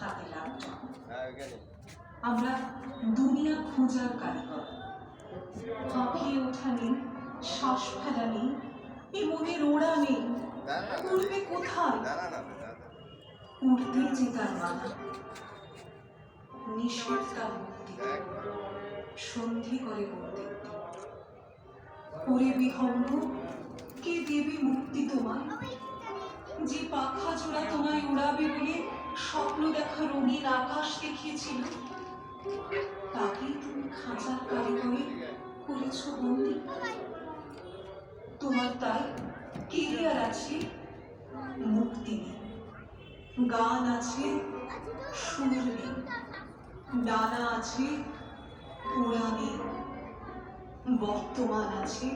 হাতে ল্যাপটপ। আমরা দুনিয়া খোঁজার কারিগর। হাঁপিয়ে ওঠা নেই, শ্বাস ফেলা নেই, এ মনের ওড়া নেই, উড়বে কোথায়? উড়তেই যে তার মানা, নিষেধ তার মুক্তি, সন্ধি করে করতে। ওরে বিহঙ্গ, কে দেবে মুক্তি তোমায়? যে পাখা জোড়া তোমায় উড়াবে বলে স্বপ্ন দেখা রঙিন আকাশ দেখিয়েছিল, তাকেই তুমি খাঁচার কারিগরে করেছ বন্দি। তোমার তাই কেরিয়ার আছে, মুক্তি নেই। গান আছে, সুর নেই। ডানা আছে, উড়া নেই। বর্তমান আছে,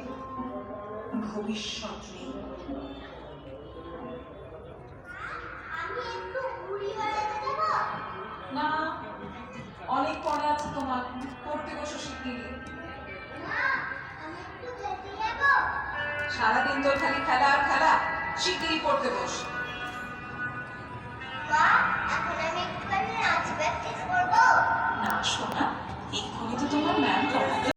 ভবিষ্যৎ নেই। না, অনেক পড়া আছে তোমার, পড়তে বসো শিগগিরি। সারাদিন তোর খালি খেলা আর খেলা, শিগগিরি পড়তে বস। না শোনা, এক্ষুনি তো তোমার ম্যাম পড়াবে।